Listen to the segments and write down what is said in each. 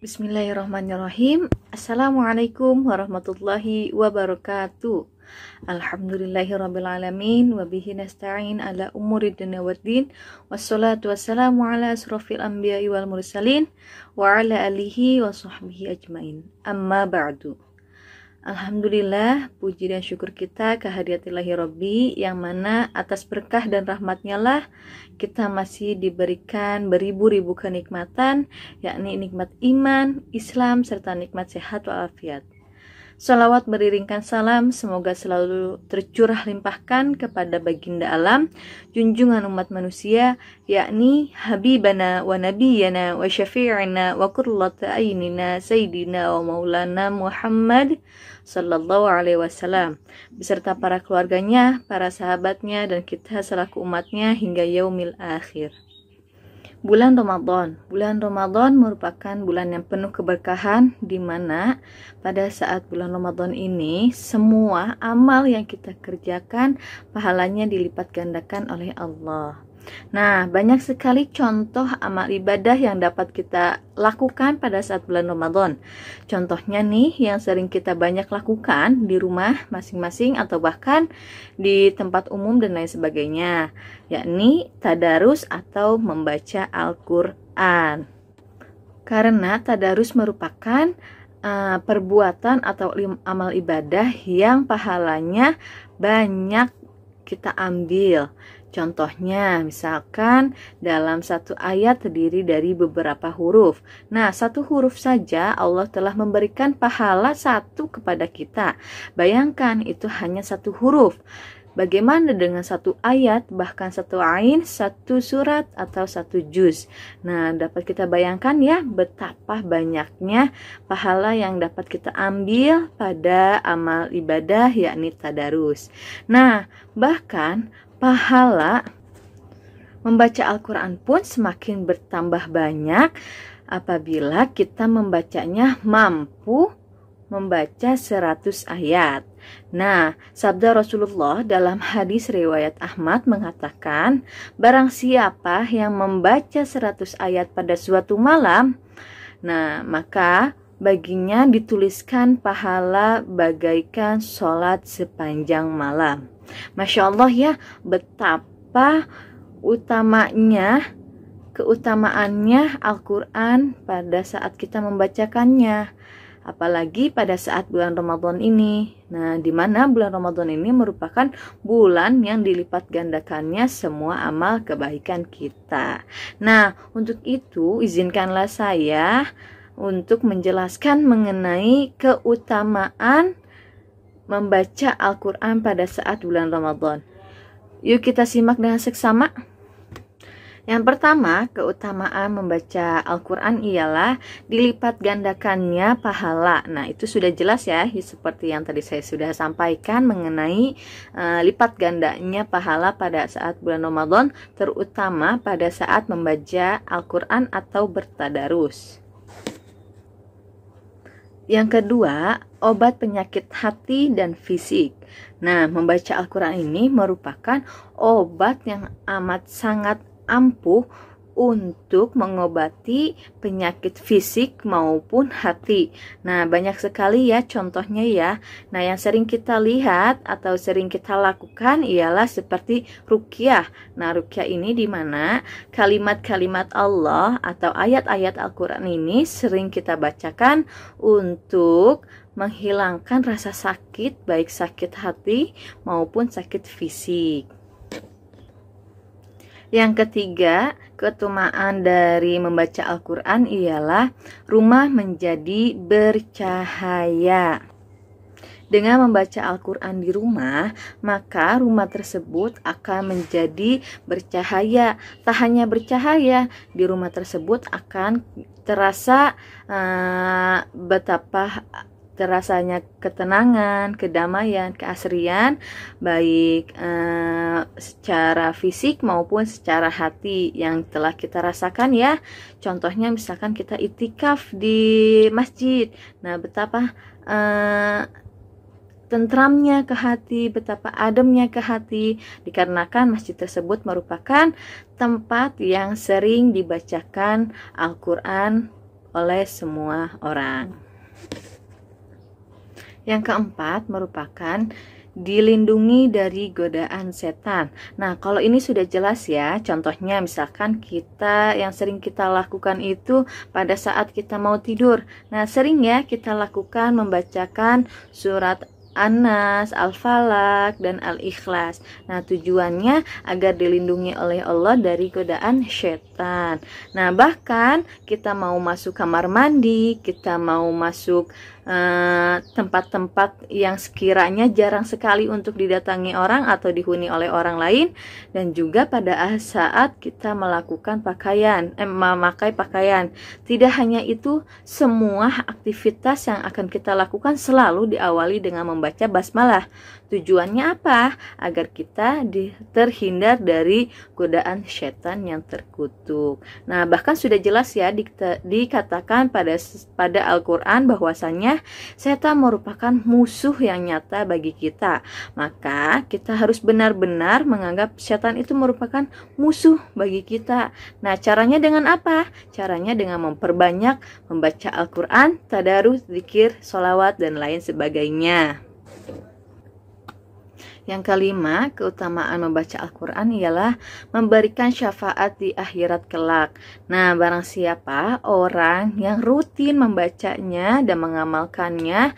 Bismillahirrahmanirrahim. Assalamualaikum warahmatullahi wabarakatuh. Alhamdulillahirrabbilalamin. Wabihi nasta'in ala umuri dunya waddin. Wassalatu wassalamu ala asrafil anbiya'i wal mursalin. Wa ala alihi wa sahbihi ajmain. Amma ba'du. Alhamdulillah, puji dan syukur kita kehadiatillahi Rabbi, yang mana atas berkah dan rahmatnya lah kita masih diberikan beribu-ribu kenikmatan, yakni nikmat iman, Islam, serta nikmat sehat walafiat. Salawat beriringkan salam semoga selalu tercurah limpahkan kepada baginda alam, junjungan umat manusia, yakni Habibana wa Nabiyana wa Syafi'ina wa qurrata aynina Sayyidina wa Maulana Muhammad Sallallahu Alaihi Wasallam, beserta para keluarganya, para sahabatnya, dan kita selaku umatnya hingga yaumil akhir. Bulan Ramadan merupakan bulan yang penuh keberkahan, di mana pada saat bulan Ramadan ini semua amal yang kita kerjakan pahalanya dilipat gandakan oleh Allah. Nah, banyak sekali contoh amal ibadah yang dapat kita lakukan pada saat bulan Ramadan. Contohnya nih, yang sering kita banyak lakukan di rumah masing-masing atau bahkan di tempat umum dan lain sebagainya, yakni tadarus atau membaca Al-Quran. Karena tadarus merupakan perbuatan atau amal ibadah yang pahalanya banyak kita ambil. Contohnya, misalkan dalam satu ayat terdiri dari beberapa huruf. Nah, satu huruf saja Allah telah memberikan pahala satu kepada kita. Bayangkan, itu hanya satu huruf. Bagaimana dengan satu ayat, bahkan satu ain, satu surat, atau satu juz? Nah, dapat kita bayangkan ya betapa banyaknya pahala yang dapat kita ambil pada amal ibadah, yakni tadarus. Nah, bahkan pahala membaca Al-Quran pun semakin bertambah banyak apabila kita membacanya mampu membaca 100 ayat. Nah, sabda Rasulullah dalam hadis riwayat Ahmad mengatakan, barang siapa yang membaca 100 ayat pada suatu malam, nah maka baginya dituliskan pahala bagaikan sholat sepanjang malam. Masya Allah ya, betapa keutamaannya Al-Quran pada saat kita membacakannya. Apalagi pada saat bulan Ramadan ini. Nah, di mana bulan Ramadan ini merupakan bulan yang dilipat gandakannya semua amal kebaikan kita. Nah, untuk itu izinkanlah saya untuk menjelaskan mengenai keutamaan membaca Al-Quran pada saat bulan Ramadan. Yuk kita simak dengan seksama. Yang pertama, keutamaan membaca Al-Quran ialah dilipat gandakannya pahala. Nah, itu sudah jelas ya, seperti yang tadi saya sudah sampaikan mengenai lipat gandanya pahala pada saat bulan Ramadan, terutama pada saat membaca Al-Quran atau bertadarus. Yang kedua, obat penyakit hati dan fisik. Nah, membaca Al-Quran ini merupakan obat yang amat sangat ampuh untuk mengobati penyakit fisik maupun hati. Nah, banyak sekali ya contohnya ya. Nah, yang sering kita lihat atau sering kita lakukan ialah seperti ruqyah. Nah, ruqyah ini di mana kalimat-kalimat Allah atau ayat-ayat Al-Quran ini sering kita bacakan untuk menghilangkan rasa sakit, baik sakit hati maupun sakit fisik. Yang ketiga, keutamaan dari membaca Al-Quran ialah rumah menjadi bercahaya. Dengan membaca Al-Quran di rumah, maka rumah tersebut akan menjadi bercahaya. Tak hanya bercahaya, di rumah tersebut akan terasa betapa terasanya ketenangan, kedamaian, keasrian, baik secara fisik maupun secara hati yang telah kita rasakan ya. Contohnya misalkan kita itikaf di masjid. Nah, betapa tentramnya ke hati, betapa ademnya ke hati, dikarenakan masjid tersebut merupakan tempat yang sering dibacakan Al-Quran oleh semua orang. Yang keempat merupakan dilindungi dari godaan setan. Nah, kalau ini sudah jelas ya. Contohnya misalkan yang sering kita lakukan itu pada saat kita mau tidur. Nah, sering ya kita lakukan membacakan surat An-Nas, Al-Falaq, dan Al-Ikhlas. Nah, tujuannya agar dilindungi oleh Allah dari godaan setan. Nah, bahkan kita mau masuk kamar mandi, kita mau masuk tempat-tempat yang sekiranya jarang sekali untuk didatangi orang atau dihuni oleh orang lain, dan juga pada saat kita melakukan memakai pakaian. Tidak hanya itu, semua aktivitas yang akan kita lakukan selalu diawali dengan membaca basmalah. Tujuannya apa? Agar kita terhindar dari godaan setan yang terkutuk. Nah, bahkan sudah jelas ya dikatakan pada Al-Quran bahwasanya setan merupakan musuh yang nyata bagi kita. Maka kita harus benar-benar menganggap setan itu merupakan musuh bagi kita. Nah, caranya dengan apa? Caranya dengan memperbanyak membaca Al-Quran, tadarus, zikir, sholawat, dan lain sebagainya. Yang kelima, keutamaan membaca Al-Quran ialah memberikan syafaat di akhirat kelak. Nah, barang siapa orang yang rutin membacanya dan mengamalkannya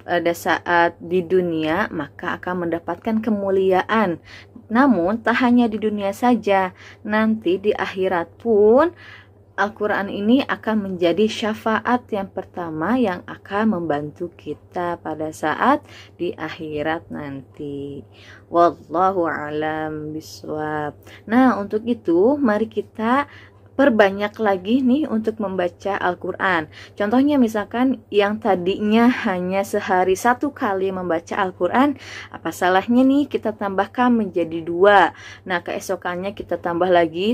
pada saat di dunia, maka akan mendapatkan kemuliaan. Namun, tak hanya di dunia saja, nanti di akhirat pun Al-Quran ini akan menjadi syafaat yang pertama yang akan membantu kita pada saat di akhirat nanti. Wallahu a'lam bishawab. Nah, untuk itu mari kita perbanyak lagi nih untuk membaca Al-Quran. Contohnya misalkan yang tadinya hanya sehari 1 kali membaca Al-Quran, apa salahnya nih kita tambahkan menjadi 2. Nah, keesokannya kita tambah lagi.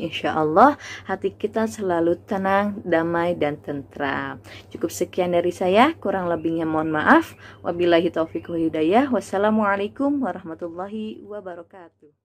Insya Allah hati kita selalu tenang, damai, dan tentram. Cukup sekian dari saya, kurang lebihnya mohon maaf. Wabillahi taufiq wa hidayah. Wassalamualaikum warahmatullahi wabarakatuh.